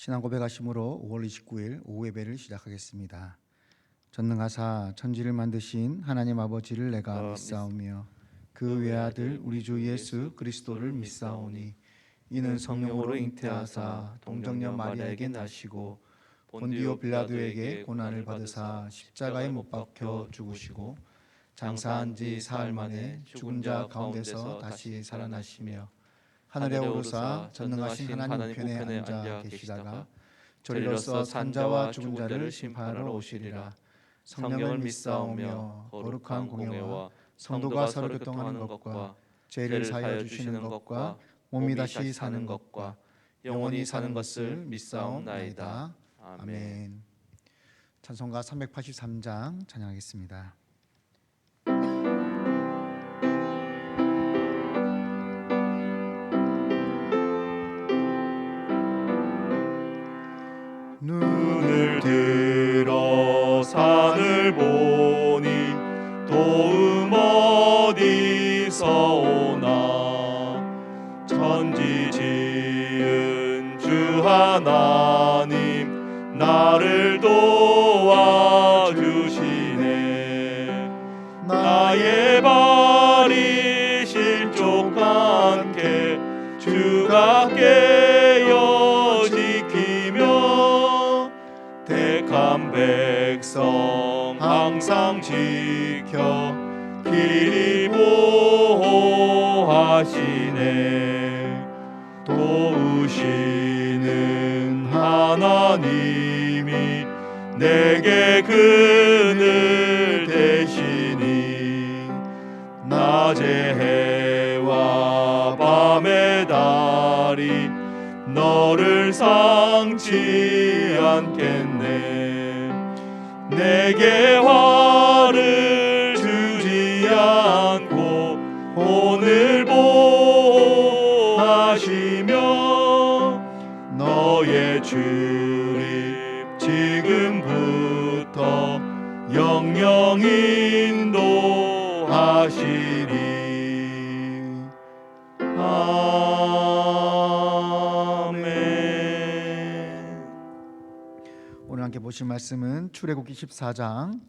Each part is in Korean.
신앙 고백하심으로 5월 29일 오후 예배를 시작하겠습니다. 전능하사 천지를 만드신 하나님 아버지를 내가 믿사오며 그 외아들 우리 주 예수 그리스도를 믿사오니 이는 성령으로 잉태하사 동정녀 마리아에게 나시고 본디오 빌라도에게 고난을 받으사 십자가에 못 박혀 죽으시고 장사한 지 사흘 만에 죽은 자 가운데서 다시 살아나시며 하늘에 오르사 전능하신 하나님 우편에 앉아 계시다가 저리로서 산자와 죽은 자를 심판하러 오시리라. 성령을 믿사오며 거룩한 공회와 성도가 서로 교통하는 것과 죄를 사하여 주시는 것과 몸이 다시 사는 것과 영원히 사는 것을 믿사옵나이다. 아멘. 찬송가 383장 찬양하겠습니다. 눈을 들어 산을 보니 도움 어디서 오나 천지 지은 주 하나님 나를 도와주시네. 나의 발이 실족않게 주가 깨어 지키며 택한 백성 항상 지켜 길이 보호하시네. 도우시는 하나님이 내게 그늘 되시니 낮의 해와 밤의 달이 너를 상치 않겠네. 내게 화를 주지 않고 오늘 보호하시며 너의 출입 지금부터 영영 인도하시리. 오늘 함께 보실 말씀은 출애굽기 14장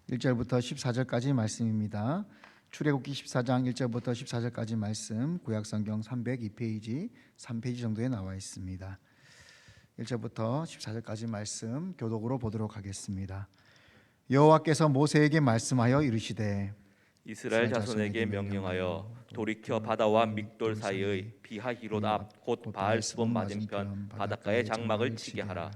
1절부터 14절까지 말씀입니다. 출애굽기 14장 1절부터 14절까지 말씀 구약성경 302페이지 3페이지 정도에 나와 있습니다. 1절부터 14절까지 말씀 교독으로 보도록 하겠습니다. 여호와께서 모세에게 말씀하여 이르시되 이스라엘 자손에게 명령하여 돌이켜 바다와 믹돌 사이의 비하히롯 앞 곧 바알스본 맞은편 바닷가에 장막을 치게 하라.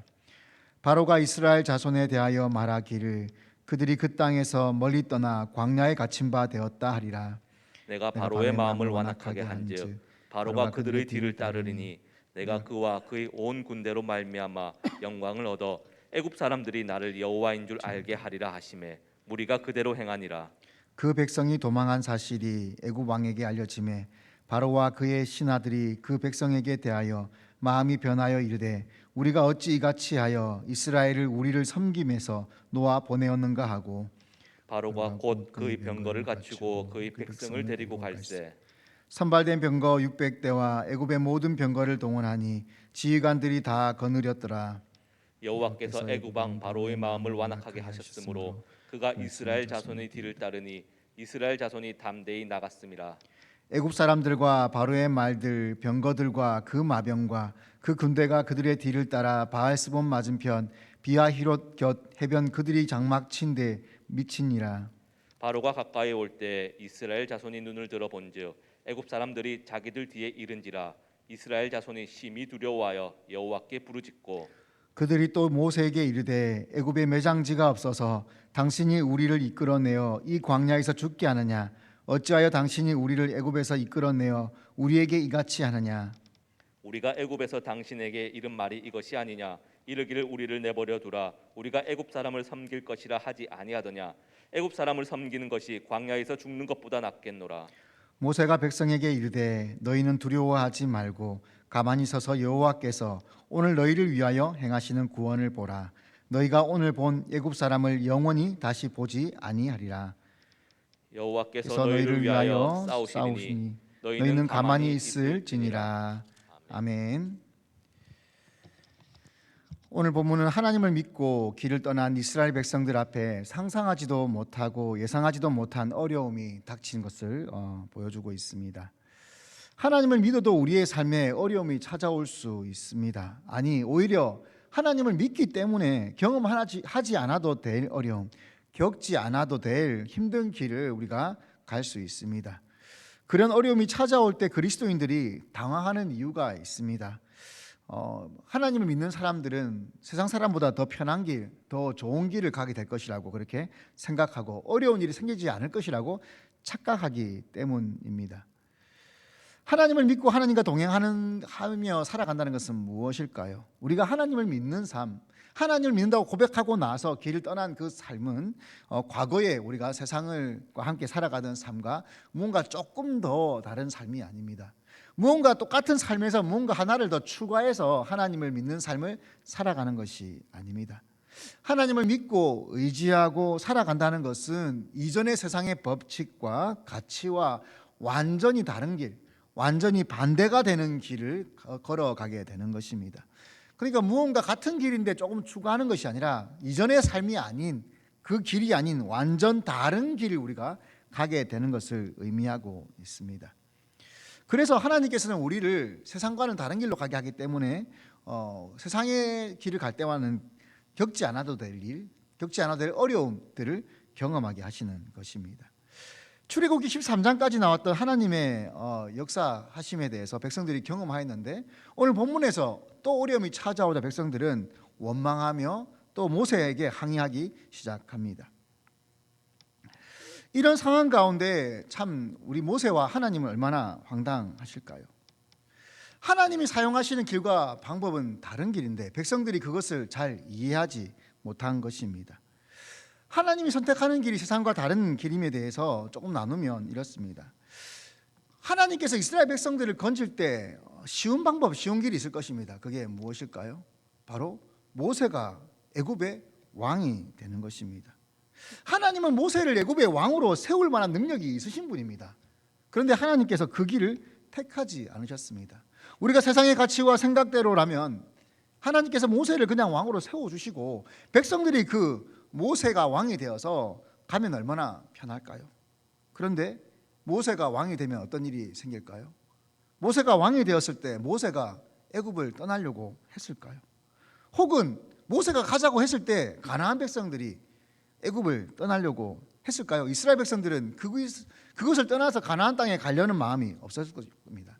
바로가 이스라엘 자손에 대하여 말하기를 그들이 그 땅에서 멀리 떠나 광야에 갇힌 바 되었다 하리라. 내가 바로의 마음을 완악하게 한즉 바로가 그들의 뒤를 따르리니 내가 그와 그의 온 군대로 말미암아 영광을 얻어 애굽 사람들이 나를 여호와인 줄 알게 하리라 하시매 무리가 그대로 행하니라. 그 백성이 도망한 사실이 애굽 왕에게 알려지매 바로와 그의 신하들이 그 백성에게 대하여 마음이 변하여 이르되 우리가 어찌 이같이 하여 이스라엘을 우리를 섬김에서 놓아 보내었는가 하고 바로가 곧 그의 병거를 갖추고 그의 백성을 데리고 갈새 선발된 병거 600대와 애굽의 모든 병거를 동원하니 지휘관들이 다 거느렸더라. 여호와께서 애굽 왕 바로의 마음을 완악하게 하셨으므로 그가 이스라엘 자손의 뒤를 따르니 이스라엘 자손이 담대히 나갔음이라. 애굽 사람들과 바로의 말들 병거들과 그 마병과 그 군대가 그들의 뒤를 따라 바알스본 맞은편 비하히롯 곁 해변 그들이 장막 친데 미치니라. 바로가 가까이 올 때 이스라엘 자손이 눈을 들어 본즉 애굽 사람들이 자기들 뒤에 이른지라. 이스라엘 자손이 심히 두려워하여 여호와께 부르짖고 그들이 또 모세에게 이르되 애굽에 매장지가 없어서 당신이 우리를 이끌어내어 이 광야에서 죽게 하느냐? 어찌하여 당신이 우리를 애굽에서 이끌어내어 우리에게 이같이 하느냐? 우리가 애굽에서 당신에게 이른 말이 이것이 아니냐? 이르기를 우리를 내버려 두라. 우리가 애굽 사람을 섬길 것이라 하지 아니하더냐? 애굽 사람을 섬기는 것이 광야에서 죽는 것보다 낫겠노라. 모세가 백성에게 이르되 너희는 두려워하지 말고 가만히 서서 여호와께서 오늘 너희를 위하여 행하시는 구원을 보라. 너희가 오늘 본 애굽 사람을 영원히 다시 보지 아니하리라. 여호와께서 너희를 위하여 싸우시니 너희는 가만히 있을지니라. 아멘. 오늘 본문은 하나님을 믿고 길을 떠난 이스라엘 백성들 앞에 상상하지도 못하고 예상하지도 못한 어려움이 닥친 것을 보여주고 있습니다. 하나님을 믿어도 우리의 삶에 어려움이 찾아올 수 있습니다. 아니, 오히려 하나님을 믿기 때문에 경험하지 않아도 될 어려움, 겪지 않아도 될 힘든 길을 우리가 갈 수 있습니다. 그런 어려움이 찾아올 때 그리스도인들이 당황하는 이유가 있습니다. 하나님을 믿는 사람들은 세상 사람보다 더 편한 길, 더 좋은 길을 가게 될 것이라고 그렇게 생각하고 어려운 일이 생기지 않을 것이라고 착각하기 때문입니다. 하나님을 믿고 하나님과 동행하며 살아간다는 것은 무엇일까요? 우리가 하나님을 믿는 삶, 하나님을 믿는다고 고백하고 나서 길을 떠난 그 삶은 과거에 우리가 세상과 함께 살아가던 삶과 무언가 조금 더 다른 삶이 아닙니다. 무언가 똑같은 삶에서 무언가 하나를 더 추가해서 하나님을 믿는 삶을 살아가는 것이 아닙니다. 하나님을 믿고 의지하고 살아간다는 것은 이전의 세상의 법칙과 가치와 완전히 다른 길, 완전히 반대가 되는 길을 걸어가게 되는 것입니다. 그러니까 무언가 같은 길인데 조금 추가하는 것이 아니라 이전의 삶이 아닌 그 길이 아닌 완전 다른 길을 우리가 가게 되는 것을 의미하고 있습니다. 그래서 하나님께서는 우리를 세상과는 다른 길로 가게 하기 때문에 세상의 길을 갈 때와는 겪지 않아도 될 일, 겪지 않아도 될 어려움들을 경험하게 하시는 것입니다. 출애굽기 13장까지 나왔던 하나님의 역사하심에 대해서 백성들이 경험하였는데 오늘 본문에서 또 어려움이 찾아오자 백성들은 원망하며 또 모세에게 항의하기 시작합니다. 이런 상황 가운데 참 우리 모세와 하나님은 얼마나 황당하실까요? 하나님이 사용하시는 길과 방법은 다른 길인데 백성들이 그것을 잘 이해하지 못한 것입니다. 하나님이 선택하는 길이 세상과 다른 길임에 대해서 조금 나누면 이렇습니다. 하나님께서 이스라엘 백성들을 건질 때 쉬운 방법, 쉬운 길이 있을 것입니다. 그게 무엇일까요? 바로 모세가 애굽의 왕이 되는 것입니다. 하나님은 모세를 애굽의 왕으로 세울 만한 능력이 있으신 분입니다. 그런데 하나님께서 그 길을 택하지 않으셨습니다. 우리가 세상의 가치와 생각대로라면 하나님께서 모세를 그냥 왕으로 세워주시고 백성들이 그 모세가 왕이 되어서 가면 얼마나 편할까요? 그런데 모세가 왕이 되면 어떤 일이 생길까요? 모세가 왕이 되었을 때 모세가 애굽을 떠나려고 했을까요? 혹은 모세가 가자고 했을 때 가나안 백성들이 애굽을 떠나려고 했을까요? 이스라엘 백성들은 그것을 떠나서 가나안 땅에 가려는 마음이 없었을 겁니다.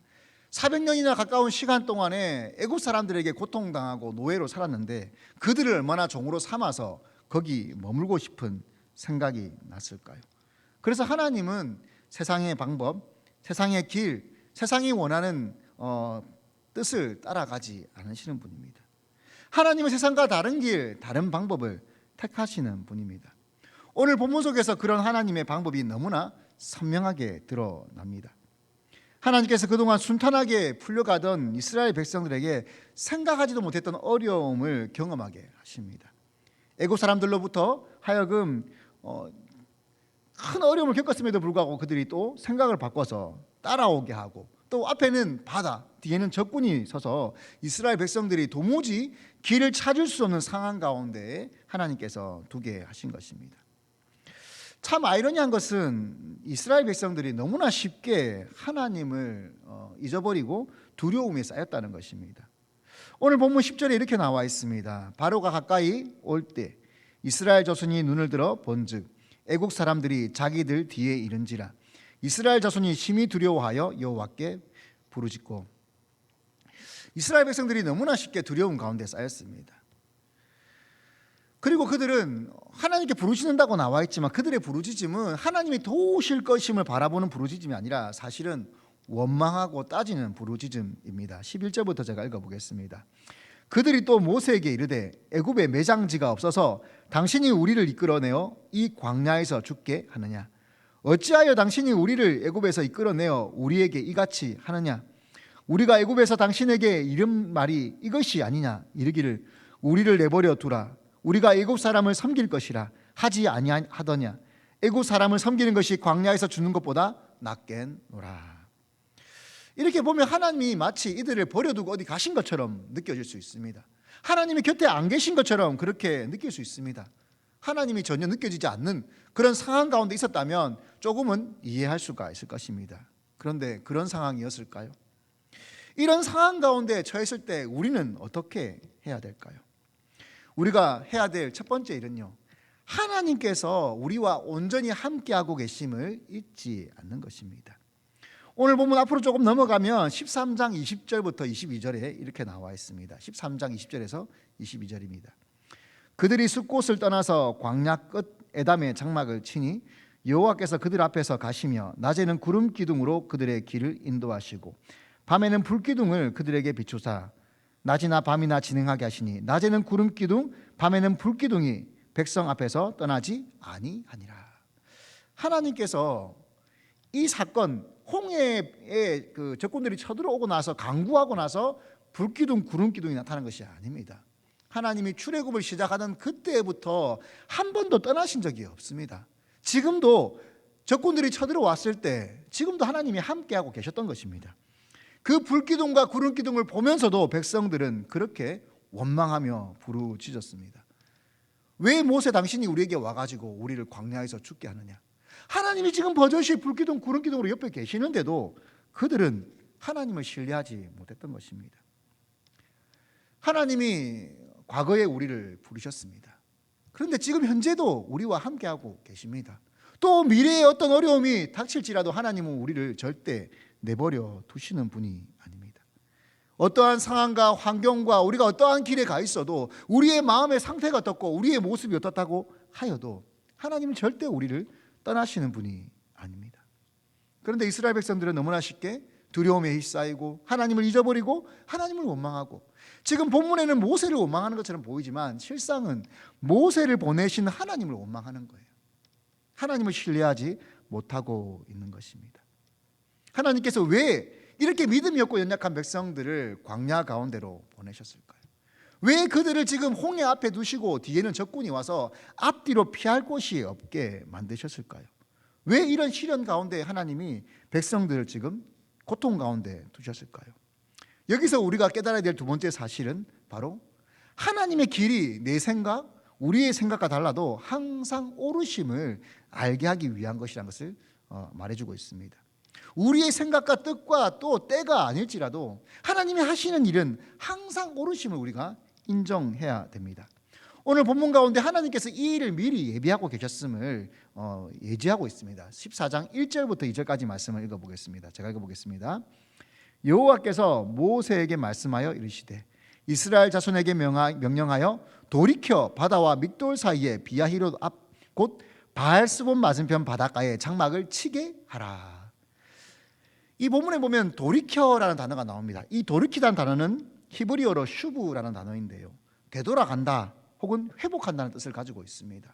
400년이나 가까운 시간 동안에 애굽 사람들에게 고통당하고 노예로 살았는데 그들을 얼마나 종으로 삼아서 거기 머물고 싶은 생각이 났을까요? 그래서 하나님은 세상의 방법, 세상의 길, 세상이 원하는 뜻을 따라가지 않으시는 분입니다. 하나님은 세상과 다른 길, 다른 방법을 택하시는 분입니다. 오늘 본문 속에서 그런 하나님의 방법이 너무나 선명하게 드러납니다. 하나님께서 그동안 순탄하게 풀려가던 이스라엘 백성들에게 생각하지도 못했던 어려움을 경험하게 하십니다. 애굽 사람들로부터 하여금 큰 어려움을 겪었음에도 불구하고 그들이 또 생각을 바꿔서 따라오게 하고 또 앞에는 바다, 뒤에는 적군이 서서 이스라엘 백성들이 도무지 길을 찾을 수 없는 상황 가운데 하나님께서 두게 하신 것입니다. 참 아이러니한 것은 이스라엘 백성들이 너무나 쉽게 하나님을 잊어버리고 두려움에 쌓였다는 것입니다. 오늘 본문 10절에 이렇게 나와 있습니다. 바로가 가까이 올 때 이스라엘 자손이 눈을 들어 본즉 애국 사람들이 자기들 뒤에 이른지라 이스라엘 자손이 심히 두려워하여 여호와께 부르짖고. 이스라엘 백성들이 너무나 쉽게 두려움 가운데 쌓였습니다. 그리고 그들은 하나님께 부르짖는다고 나와 있지만 그들의 부르짖음은 하나님이 도우실 것임을 바라보는 부르짖음이 아니라 사실은 원망하고 따지는 부르짖음입니다. 11절부터 제가 읽어보겠습니다. 그들이 또 모세에게 이르되 애굽에 매장지가 없어서 당신이 우리를 이끌어내어 이 광야에서 죽게 하느냐? 어찌하여 당신이 우리를 애굽에서 이끌어내어 우리에게 이같이 하느냐? 우리가 애굽에서 당신에게 이른 말이 이것이 아니냐? 이르기를 우리를 내버려 두라. 우리가 애굽 사람을 섬길 것이라 하지 아니하더냐? 애굽 사람을 섬기는 것이 광야에서 죽는 것보다 낫겠노라. 이렇게 보면 하나님이 마치 이들을 버려두고 어디 가신 것처럼 느껴질 수 있습니다. 하나님이 곁에 안 계신 것처럼 그렇게 느낄 수 있습니다. 하나님이 전혀 느껴지지 않는 그런 상황 가운데 있었다면 조금은 이해할 수가 있을 것입니다. 그런데 그런 상황이었을까요? 이런 상황 가운데 처했을 때 우리는 어떻게 해야 될까요? 우리가 해야 될 첫 번째 일은요, 하나님께서 우리와 온전히 함께하고 계심을 잊지 않는 것입니다. 오늘 본문 앞으로 조금 넘어가면 13장 20절부터 22절에 이렇게 나와 있습니다. 13장 20절에서 22절입니다. 그들이 숲곳을 떠나서 광야 끝 에담의 장막을 치니 여호와께서 그들 앞에서 가시며 낮에는 구름 기둥으로 그들의 길을 인도하시고 밤에는 불 기둥을 그들에게 비추사 낮이나 밤이나 진행하게 하시니 낮에는 구름 기둥 밤에는 불 기둥이 백성 앞에서 떠나지 아니하니라. 하나님께서 이 사건 홍해에 그 적군들이 쳐들어오고 나서 강구하고 나서 불기둥 구름 기둥이 나타난 것이 아닙니다. 하나님이 출애굽을 시작하던 그때부터 한 번도 떠나신 적이 없습니다. 지금도 적군들이 쳐들어왔을 때 지금도 하나님이 함께하고 계셨던 것입니다. 그 불기둥과 구름기둥을 보면서도 백성들은 그렇게 원망하며 부르짖었습니다. 왜 모세 당신이 우리에게 와가지고 우리를 광야에서 죽게 하느냐? 하나님이 지금 버젓이 불기둥 구름기둥으로 옆에 계시는데도 그들은 하나님을 신뢰하지 못했던 것입니다. 하나님이 과거에 우리를 부르셨습니다. 그런데 지금 현재도 우리와 함께하고 계십니다. 또 미래에 어떤 어려움이 닥칠지라도 하나님은 우리를 절대 내버려 두시는 분이 아닙니다. 어떠한 상황과 환경과 우리가 어떠한 길에 가 있어도 우리의 마음의 상태가 어떻고 우리의 모습이 어떻다고 하여도 하나님은 절대 우리를 떠나시는 분이 아닙니다. 그런데 이스라엘 백성들은 너무나 쉽게 두려움에 휩싸이고 하나님을 잊어버리고 하나님을 원망하고, 지금 본문에는 모세를 원망하는 것처럼 보이지만 실상은 모세를 보내신 하나님을 원망하는 거예요. 하나님을 신뢰하지 못하고 있는 것입니다. 하나님께서 왜 이렇게 믿음이 없고 연약한 백성들을 광야 가운데로 보내셨을까요? 왜 그들을 지금 홍해 앞에 두시고 뒤에는 적군이 와서 앞뒤로 피할 곳이 없게 만드셨을까요? 왜 이런 시련 가운데 하나님이 백성들을 지금 고통 가운데 두셨을까요? 여기서 우리가 깨달아야 될 두 번째 사실은 바로 하나님의 길이 내 생각, 우리의 생각과 달라도 항상 옳으심을 알게 하기 위한 것이라는 것을 말해주고 있습니다. 우리의 생각과 뜻과 또 때가 아닐지라도 하나님이 하시는 일은 항상 옳으심을 우리가 인정해야 됩니다. 오늘 본문 가운데 하나님께서 이 일을 미리 예비하고 계셨음을 예지하고 있습니다. 14장 1절부터 2절까지 말씀을 읽어보겠습니다. 제가 읽어보겠습니다. 여호와께서 모세에게 말씀하여 이르시되 이스라엘 자손에게 명령하여 돌이켜 바다와 믹돌 사이에 비야히롯 앞 곧 바알스본 맞은편 바닷가에 장막을 치게 하라. 이 본문에 보면 돌이켜라는 단어가 나옵니다. 이 돌이키다는 단어는 히브리어로 슈브라는 단어인데요, 되돌아간다 혹은 회복한다는 뜻을 가지고 있습니다.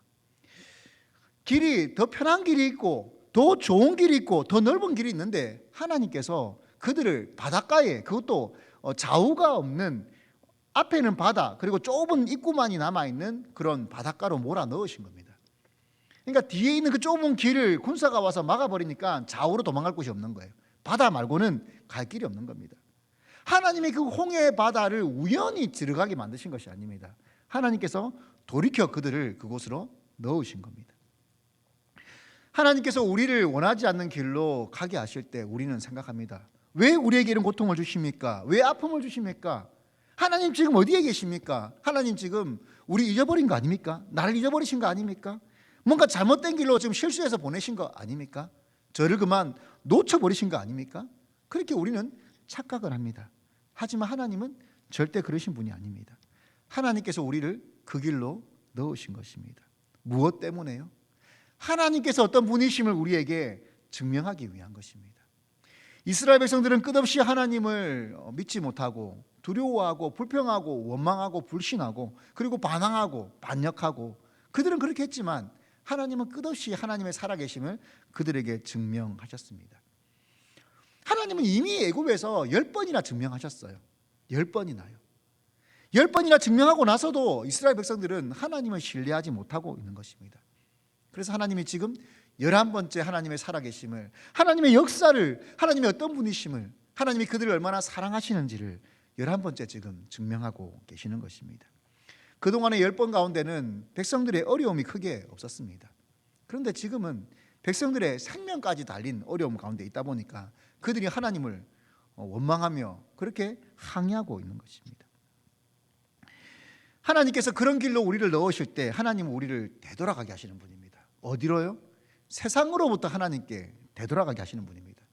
길이 더 편한 길이 있고 더 좋은 길이 있고 더 넓은 길이 있는데 하나님께서 그들을 바닷가에, 그것도 좌우가 없는, 앞에는 바다 그리고 좁은 입구만이 남아있는 그런 바닷가로 몰아넣으신 겁니다. 그러니까 뒤에 있는 그 좁은 길을 군사가 와서 막아버리니까 좌우로 도망갈 곳이 없는 거예요. 바다 말고는 갈 길이 없는 겁니다. 하나님이 그 홍해 바다를 우연히 들어가게 만드신 것이 아닙니다. 하나님께서 돌이켜 그들을 그곳으로 넣으신 겁니다. 하나님께서 우리를 원하지 않는 길로 가게 하실 때 우리는 생각합니다. 왜 우리에게 이런 고통을 주십니까? 왜 아픔을 주십니까? 하나님 지금 어디에 계십니까? 하나님 지금 우리 잊어버린 거 아닙니까? 나를 잊어버리신 거 아닙니까? 뭔가 잘못된 길로 지금 실수해서 보내신 거 아닙니까? 저를 그만 놓쳐버리신 거 아닙니까? 그렇게 우리는 착각을 합니다. 하지만 하나님은 절대 그러신 분이 아닙니다. 하나님께서 우리를 그 길로 넣으신 것입니다. 무엇 때문에요? 하나님께서 어떤 분이심을 우리에게 증명하기 위한 것입니다. 이스라엘 백성들은 끝없이 하나님을 믿지 못하고 두려워하고 불평하고 원망하고 불신하고 그리고 반항하고 반역하고, 그들은 그렇게 했지만 하나님은 끝없이 하나님의 살아계심을 그들에게 증명하셨습니다. 하나님은 이미 애굽에서 10번이나 증명하셨어요. 10번이나요. 10번이나 증명하고 나서도 이스라엘 백성들은 하나님을 신뢰하지 못하고 있는 것입니다. 그래서 하나님이 지금 11번째 하나님의 살아계심을, 하나님의 역사를, 하나님의 어떤 분이심을, 하나님이 그들을 얼마나 사랑하시는지를 11번째 지금 증명하고 계시는 것입니다. 그동안의 10번 가운데는 백성들의 어려움이 크게 없었습니다. 그런데 지금은 백성들의 생명까지 달린 어려움 가운데 있다 보니까 그들이 하나님을 원망하며 그렇게 항의하고 있는 것입니다. 하나님께서 그런 길로 우리를 넣으실 때 하나님은 우리를 되돌아가게 하시는 분입니다. 어디로요? 세상으로부터 하나님께 되돌아가게 하시는 분입니다.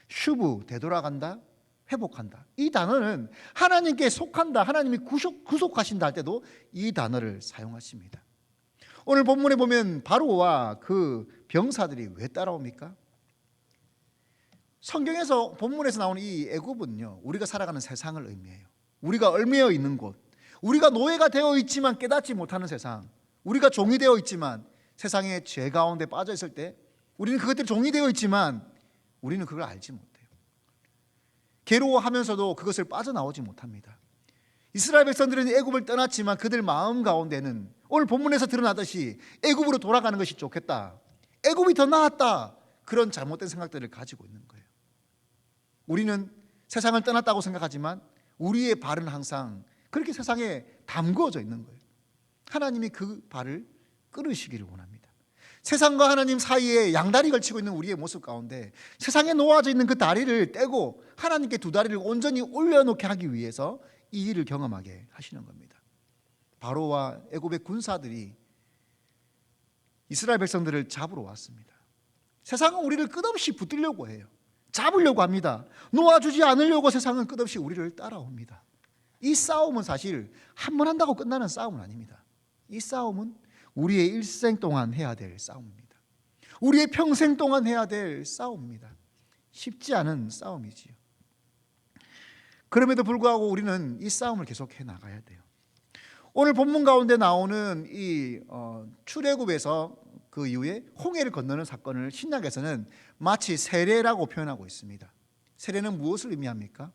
슈브, 되돌아간다, 회복한다. 이 단어는 하나님께 속한다, 하나님이 구속하신다 할 때도 이 단어를 사용하십니다. 오늘 본문에 보면 바로와 그 병사들이 왜 따라옵니까? 성경에서 본문에서 나오는 이 애굽은요, 우리가 살아가는 세상을 의미해요. 우리가 얽매여 있는 곳, 우리가 노예가 되어 있지만 깨닫지 못하는 세상, 우리가 종이 되어 있지만 세상의 죄 가운데 빠져 있을 때 우리는 그것들이 종이 되어 있지만 우리는 그걸 알지 못해요. 괴로워하면서도 그것을 빠져나오지 못합니다. 이스라엘 백성들은 애굽을 떠났지만 그들 마음 가운데는 오늘 본문에서 드러나듯이 애굽으로 돌아가는 것이 좋겠다, 애굽이 더 나았다, 그런 잘못된 생각들을 가지고 있는 거예요. 우리는 세상을 떠났다고 생각하지만 우리의 발은 항상 그렇게 세상에 담그어져 있는 거예요. 하나님이 그 발을 끊으시기를 원합니다. 세상과 하나님 사이에 양다리 걸치고 있는 우리의 모습 가운데 세상에 놓아져 있는 그 다리를 떼고 하나님께 두 다리를 온전히 올려놓게 하기 위해서 이 일을 경험하게 하시는 겁니다. 바로와 애굽의 군사들이 이스라엘 백성들을 잡으러 왔습니다. 세상은 우리를 끝없이 붙들려고 해요. 잡으려고 합니다. 놓아주지 않으려고 세상은 끝없이 우리를 따라옵니다. 이 싸움은 사실 한 번 한다고 끝나는 싸움은 아닙니다. 이 싸움은 우리의 일생 동안 해야 될 싸움입니다. 우리의 평생 동안 해야 될 싸움입니다. 쉽지 않은 싸움이지요. 그럼에도 불구하고 우리는 이 싸움을 계속해 나가야 돼요. 오늘 본문 가운데 나오는 이 출애굽에서 그 이후에 홍해를 건너는 사건을 신약에서는 마치 세례라고 표현하고 있습니다. 세례는 무엇을 의미합니까?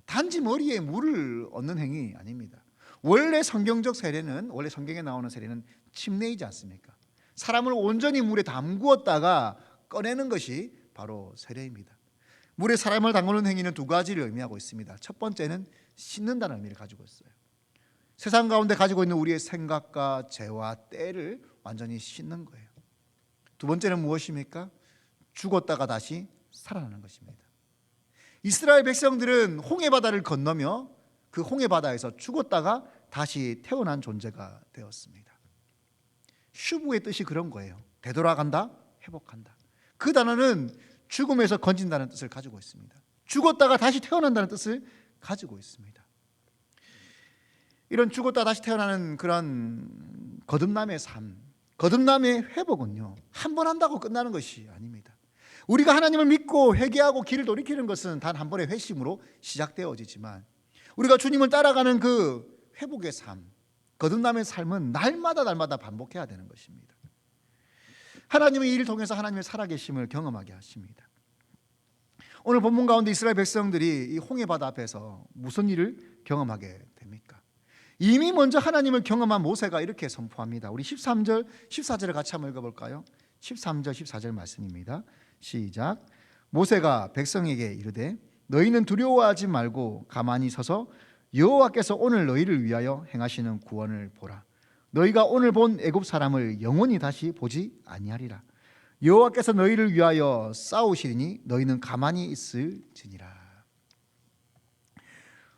단지 머리에 물을 얻는 행위 아닙니다. 원래 성경적 세례는, 원래 성경에 나오는 세례는 침례이지 않습니까? 사람을 온전히 물에 담구었다가 꺼내는 것이 바로 세례입니다. 물에 사람을 담그는 행위는 두 가지를 의미하고 있습니다. 첫 번째는 씻는다는 의미를 가지고 있어요. 세상 가운데 가지고 있는 우리의 생각과 죄와 때를 완전히 씻는 거예요. 두 번째는 무엇입니까? 죽었다가 다시 살아나는 것입니다. 이스라엘 백성들은 홍해바다를 건너며 그 홍해바다에서 죽었다가 다시 태어난 존재가 되었습니다. 슈브의 뜻이 그런 거예요. 되돌아간다, 회복한다. 그 단어는 죽음에서 건진다는 뜻을 가지고 있습니다. 죽었다가 다시 태어난다는 뜻을 가지고 있습니다. 이런 죽었다 다시 태어나는 그런 거듭남의 삶, 거듭남의 회복은요, 한 번 한다고 끝나는 것이 아닙니다. 우리가 하나님을 믿고 회개하고 길을 돌이키는 것은 단 한 번의 회심으로 시작되어지지만 우리가 주님을 따라가는 그 회복의 삶, 거듭남의 삶은 날마다 반복해야 되는 것입니다. 하나님은 이 일을 통해서 하나님의 살아계심을 경험하게 하십니다. 오늘 본문 가운데 이스라엘 백성들이 이 홍해바다 앞에서 무슨 일을 경험하게 됩니까? 이미 먼저 하나님을 경험한 모세가 이렇게 선포합니다. 우리 13절, 14절을 같이 한번 읽어볼까요? 13절, 14절 말씀입니다. 시작. 모세가 백성에게 이르되 너희는 두려워하지 말고 가만히 서서 여호와께서 오늘 너희를 위하여 행하시는 구원을 보라. 너희가 오늘 본 애굽 사람을 영원히 다시 보지 아니하리라. 여호와께서 너희를 위하여 싸우시리니 너희는 가만히 있을지니라.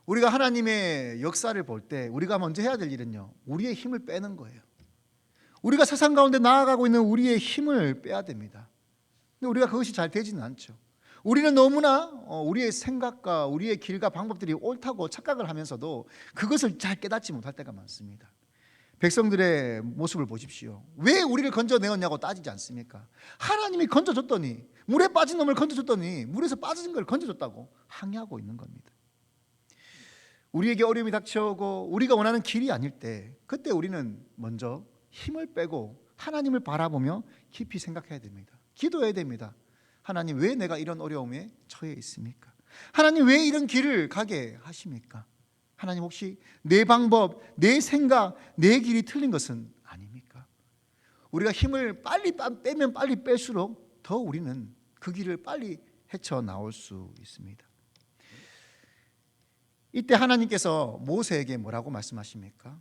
우리가 하나님의 역사를 볼 때 우리가 먼저 해야 될 일은요, 우리의 힘을 빼는 거예요. 우리가 세상 가운데 나아가고 있는 우리의 힘을 빼야 됩니다. 근데 우리가 그것이 잘 되지는 않죠. 우리는 너무나 우리의 생각과 우리의 길과 방법들이 옳다고 착각을 하면서도 그것을 잘 깨닫지 못할 때가 많습니다. 백성들의 모습을 보십시오. 왜 우리를 건져내었냐고 따지지 않습니까? 하나님이 건져줬더니, 물에 빠진 놈을 건져줬더니 물에서 빠진 걸 건져줬다고 항의하고 있는 겁니다. 우리에게 어려움이 닥쳐오고 우리가 원하는 길이 아닐 때, 그때 우리는 먼저 힘을 빼고 하나님을 바라보며 깊이 생각해야 됩니다. 기도해야 됩니다. 하나님, 왜 내가 이런 어려움에 처해 있습니까? 하나님, 왜 이런 길을 가게 하십니까? 하나님, 혹시 내 방법, 내 생각, 내 길이 틀린 것은 아닙니까? 우리가 힘을 빨리 빼면 빨리 뺄수록 더 우리는 그 길을 빨리 헤쳐나올 수 있습니다. 이때 하나님께서 모세에게 뭐라고 말씀하십니까?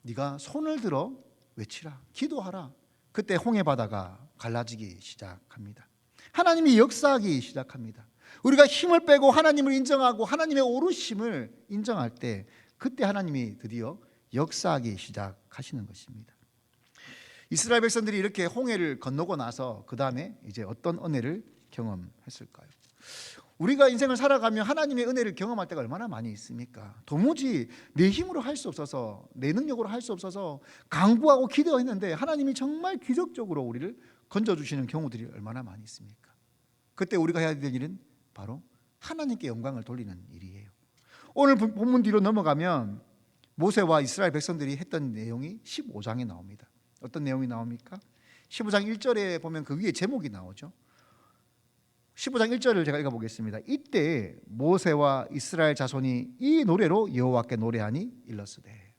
네가 손을 들어 외치라, 기도하라. 그때 홍해 바다가 갈라지기 시작합니다. 하나님이 역사하기 시작합니다. 우리가 힘을 빼고 하나님을 인정하고 하나님의 오르심을 인정할 때 그때 하나님이 드디어 역사하기 시작하시는 것입니다. 이스라엘 백성들이 이렇게 홍해를 건너고 나서 그 다음에 이제 어떤 은혜를 경험했을까요? 우리가 인생을 살아가면 하나님의 은혜를 경험할 때가 얼마나 많이 있습니까? 도무지 내 힘으로 할 수 없어서, 내 능력으로 할 수 없어서 간구하고 기도했는데 하나님이 정말 기적적으로 우리를 건져주시는 경우들이 얼마나 많이 있습니까? 그때 우리가 해야 될 일은 바로 하나님께 영광을 돌리는 일이에요. 오늘 본문 뒤로 넘어가면 모세와 이스라엘 백성들이 했던 내용이 15장에 나옵니다. 어떤 내용이 나옵니까? 15장 1절에 보면 그 위에 제목이 나오죠. 15장 1절을 제가 읽어보겠습니다. 이때 모세와 이스라엘 자손이 이 노래로 여호와께 노래하니 일렀으되.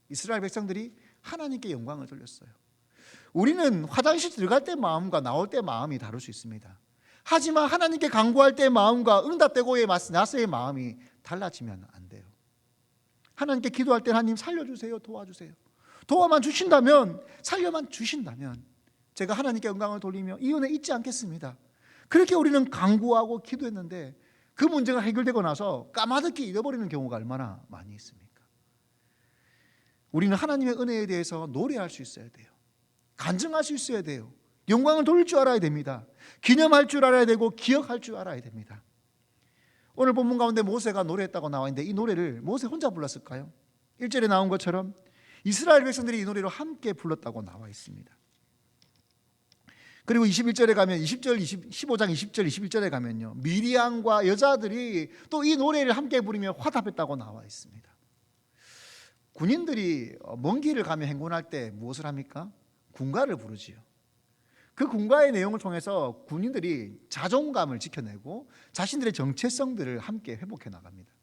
이스라엘 백성들이 하나님께 영광을 돌렸어요. 우리는 화장실 들어갈 때 마음과 나올 때 마음이 다를 수 있습니다. 하지만 하나님께 간구할 때 마음과 응답되고의 나서의 마음이 달라지면 안 돼요. 하나님께 기도할 때 하나님 살려주세요, 도와주세요. 도와만 주신다면, 살려만 주신다면 제가 하나님께 영광을 돌리며 이 은혜 잊지 않겠습니다. 그렇게 우리는 간구하고 기도했는데 그 문제가 해결되고 나서 까마득히 잃어버리는 경우가 얼마나 많이 있습니까? 우리는 하나님의 은혜에 대해서 노래할 수 있어야 돼요. 간증할 수 있어야 돼요. 영광을 돌릴 줄 알아야 됩니다. 기념할 줄 알아야 되고 기억할 줄 알아야 됩니다. 오늘 본문 가운데 모세가 노래했다고 나와 있는데 이 노래를 모세 혼자 불렀을까요? 1절에 나온 것처럼 이스라엘 백성들이 이 노래로 함께 불렀다고 나와 있습니다. 그리고 21절에 가면 15장 20절 21절에 가면요, 미리암과 여자들이 또 이 노래를 함께 부르며 화답했다고 나와 있습니다. 군인들이 먼 길을 가며 행군할 때 무엇을 합니까? 군가를 부르지요. 그 군가의 내용을 통해서 군인들이 자존감을 지켜내고 자신들의 정체성들을 함께 회복해 나갑니다.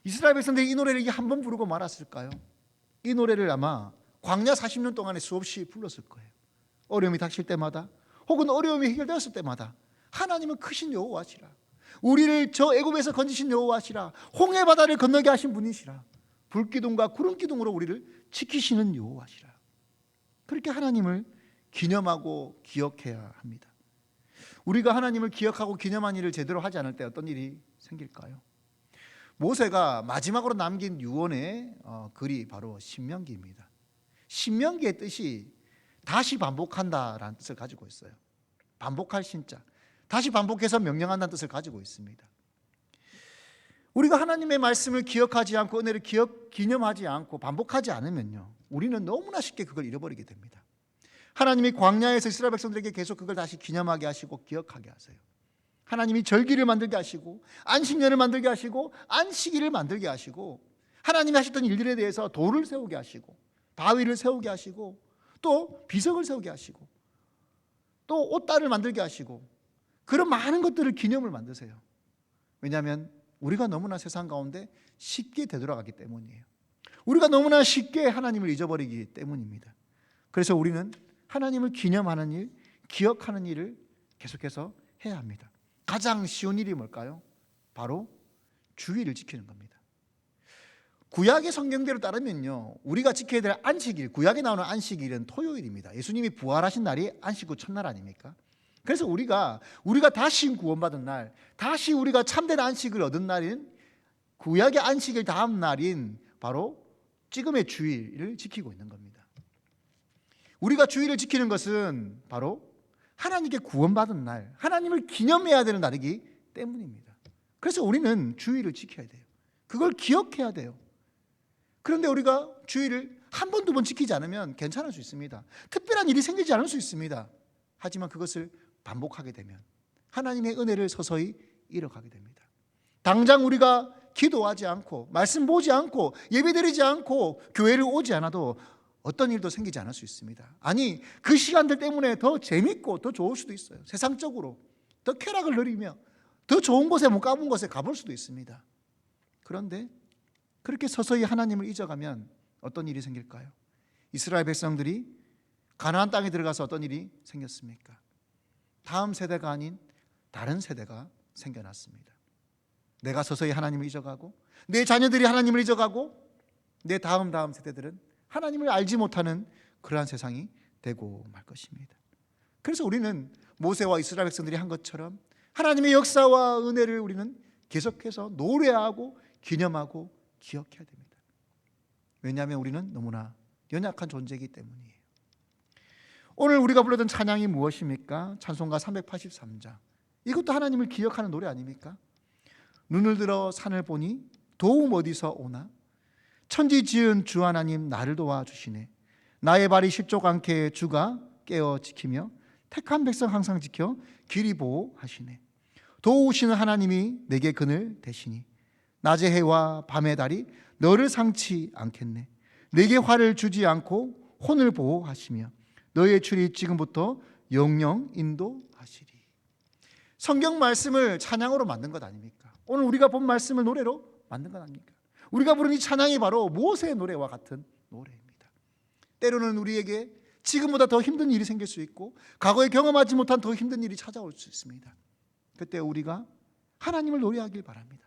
이스라엘 백성들이 이 노래를 한 번 부르고 말았을까요? 이 노래를 아마 광야 40년 동안에 수없이 불렀을 거예요. 어려움이 닥칠 때마다 혹은 어려움이 해결되었을 때마다 하나님은 크신 여호와시라, 우리를 저 애굽에서 건지신 여호와시라, 홍해 바다를 건너게 하신 분이시라, 불기둥과 구름기둥으로 우리를 지키시는 여호와시라. 그렇게 하나님을 기념하고 기억해야 합니다. 우리가 하나님을 기억하고 기념한 일을 제대로 하지 않을 때 어떤 일이 생길까요? 모세가 마지막으로 남긴 유언의 글이 바로 신명기입니다. 신명기의 뜻이 다시 반복한다라는 뜻을 가지고 있어요. 반복할 신자, 다시 반복해서 명령한다는 뜻을 가지고 있습니다. 우리가 하나님의 말씀을 기억하지 않고 은혜를 기념하지 않고 반복하지 않으면요, 우리는 너무나 쉽게 그걸 잃어버리게 됩니다. 하나님이 광야에서 이스라엘 백성들에게 계속 그걸 다시 기념하게 하시고 기억하게 하세요. 하나님이 절기를 만들게 하시고 안식년을 만들게 하시고 안식일을 만들게 하시고 하나님이 하셨던 일들에 대해서 돌을 세우게 하시고 바위를 세우게 하시고 또 비석을 세우게 하시고 또 옷다를 만들게 하시고 그런 많은 것들을 기념을 만드세요. 왜냐하면 우리가 너무나 세상 가운데 쉽게 되돌아가기 때문이에요. 우리가 너무나 쉽게 하나님을 잊어버리기 때문입니다. 그래서 우리는 하나님을 기념하는 일, 기억하는 일을 계속해서 해야 합니다. 가장 쉬운 일이 뭘까요? 바로 주일을 지키는 겁니다. 구약의 성경대로 따르면요, 우리가 지켜야 될 안식일, 구약에 나오는 안식일은 토요일입니다. 예수님이 부활하신 날이 안식 후 첫날 아닙니까? 그래서 우리가 다시 구원받은 날, 다시 우리가 참된 안식을 얻은 날인 구약의 안식일 다음 날인 바로 지금의 주일을 지키고 있는 겁니다. 우리가 주일을 지키는 것은 바로 하나님께 구원받은 날, 하나님을 기념해야 되는 날이기 때문입니다. 그래서 우리는 주일을 지켜야 돼요. 그걸 기억해야 돼요. 그런데 우리가 주일을 한 번, 두 번 지키지 않으면 괜찮을 수 있습니다. 특별한 일이 생기지 않을 수 있습니다. 하지만 그것을 반복하게 되면 하나님의 은혜를 서서히 잃어가게 됩니다. 당장 우리가 기도하지 않고 말씀 보지 않고 예배드리지 않고 교회를 오지 않아도 어떤 일도 생기지 않을 수 있습니다. 아니, 그 시간들 때문에 더 재밌고 더 좋을 수도 있어요. 세상적으로 더 쾌락을 누리며 더 좋은 곳에 못 가본 곳에 가볼 수도 있습니다. 그런데 그렇게 서서히 하나님을 잊어가면 어떤 일이 생길까요? 이스라엘 백성들이 가나안 땅에 들어가서 어떤 일이 생겼습니까? 다음 세대가 아닌 다른 세대가 생겨났습니다. 내가 서서히 하나님을 잊어가고 내 자녀들이 하나님을 잊어가고 내 다음 세대들은 하나님을 알지 못하는 그러한 세상이 되고 말 것입니다. 그래서 우리는 모세와 이스라엘 백성들이 한 것처럼 하나님의 역사와 은혜를 우리는 계속해서 노래하고 기념하고 기억해야 됩니다. 왜냐하면 우리는 너무나 연약한 존재이기 때문이에요. 오늘 우리가 불렀던 찬양이 무엇입니까? 찬송가 383장. 이것도 하나님을 기억하는 노래 아닙니까? 눈을 들어 산을 보니 도움 어디서 오나? 천지 지은 주 하나님 나를 도와주시네. 나의 발이 실족 않게 주가 깨어 지키며 택한 백성 항상 지켜 길이 보호하시네. 도우시는 하나님이 내게 그늘 대시니 낮의 해와 밤의 달이 너를 상치 않겠네. 내게 화를 주지 않고 혼을 보호하시며 너의 출이 지금부터 영영 인도하시리. 성경 말씀을 찬양으로 만든 것 아닙니까? 오늘 우리가 본 말씀을 노래로 만든 것 아닙니까? 우리가 부른 이 찬양이 바로 모세의 노래와 같은 노래입니다. 때로는 우리에게 지금보다 더 힘든 일이 생길 수 있고 과거에 경험하지 못한 더 힘든 일이 찾아올 수 있습니다. 그때 우리가 하나님을 노래하길 바랍니다.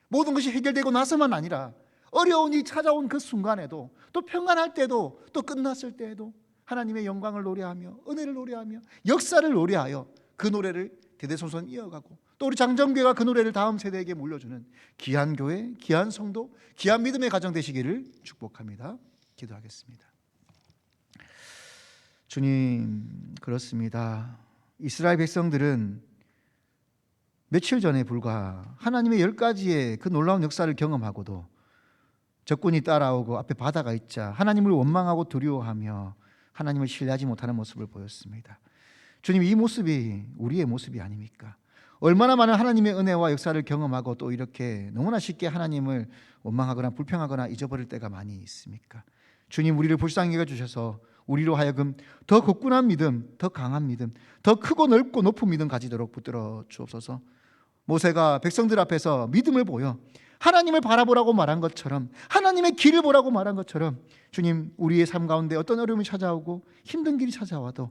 모든 것이 해결되고 나서만 아니라 어려운 일이 찾아온 그 순간에도, 또 평안할 때도, 또 끝났을 때에도 하나님의 영광을 노래하며 은혜를 노래하며 역사를 노래하여 그 노래를 대대손손 이어가고, 또 우리 장정교회가 그 노래를 다음 세대에게 물려주는 귀한 교회, 귀한 성도, 귀한 믿음의 가정 되시기를 축복합니다. 기도하겠습니다. 주님, 그렇습니다. 이스라엘 백성들은 며칠 전에 불과 하나님의 10가지의 그 놀라운 역사를 경험하고도 적군이 따라오고 앞에 바다가 있자 하나님을 원망하고 두려워하며 하나님을 신뢰하지 못하는 모습을 보였습니다. 주님, 이 모습이 우리의 모습이 아닙니까? 얼마나 많은 하나님의 은혜와 역사를 경험하고 또 이렇게 너무나 쉽게 하나님을 원망하거나 불평하거나 잊어버릴 때가 많이 있습니까? 주님, 우리를 불쌍히 여겨주셔서 우리로 하여금 더 굳건한 믿음, 더 강한 믿음, 더 크고 넓고 높은 믿음 가지도록 붙들어 주옵소서. 모세가 백성들 앞에서 믿음을 보여 하나님을 바라보라고 말한 것처럼, 하나님의 길을 보라고 말한 것처럼, 주님, 우리의 삶 가운데 어떤 어려움이 찾아오고 힘든 길이 찾아와도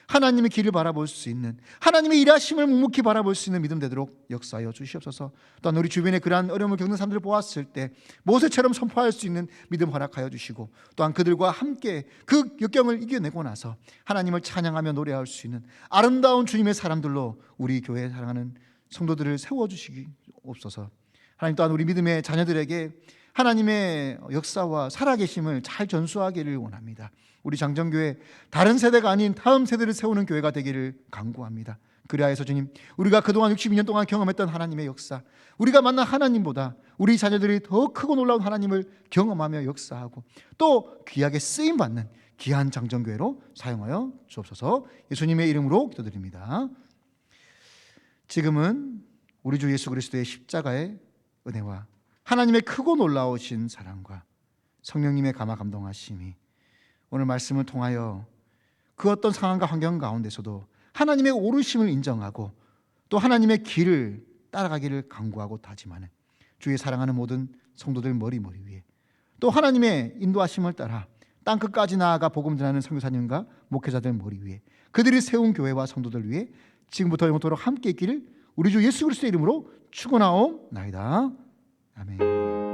하나님의 길을 바라볼 수 있는, 하나님의 일하심을 묵묵히 바라볼 수 있는 믿음 되도록 역사하여 주시옵소서. 또한 우리 주변에 그러한 어려움을 겪는 사람들을 보았을 때 모세처럼 선포할 수 있는 믿음 허락하여 주시고, 또한 그들과 함께 그 역경을 이겨내고 나서 하나님을 찬양하며 노래할 수 있는 아름다운 주님의 사람들로 우리 교회에 사랑하는 성도들을 세워주시옵소서. 하나님, 또한 우리 믿음의 자녀들에게 하나님의 역사와 살아계심을 잘 전수하기를 원합니다. 우리 장정교회 다른 세대가 아닌 다음 세대를 세우는 교회가 되기를 간구합니다. 그리하여서 주님, 우리가 그동안 62년 동안 경험했던 하나님의 역사, 우리가 만난 하나님보다 우리 자녀들이 더 크고 놀라운 하나님을 경험하며 역사하고 또 귀하게 쓰임받는 귀한 장정교회로 사용하여 주옵소서. 예수님의 이름으로 기도드립니다. 지금은 우리 주 예수 그리스도의 십자가의 은혜와 하나님의 크고 놀라우신 사랑과 성령님의 감화 감동하심이 오늘 말씀을 통하여 그 어떤 상황과 환경 가운데서도 하나님의 오르심을 인정하고 또 하나님의 길을 따라가기를 간구하고 다짐하는 주의 사랑하는 모든 성도들 머리 위에, 또 하나님의 인도하심을 따라 땅끝까지 나아가 복음 전하는 선교사님과 목회자들 머리 위에, 그들이 세운 교회와 성도들 위해 지금부터 영원토록 함께 있기를 우리 주 예수 그리스도의 이름으로 축원하옵나이다. 아멘.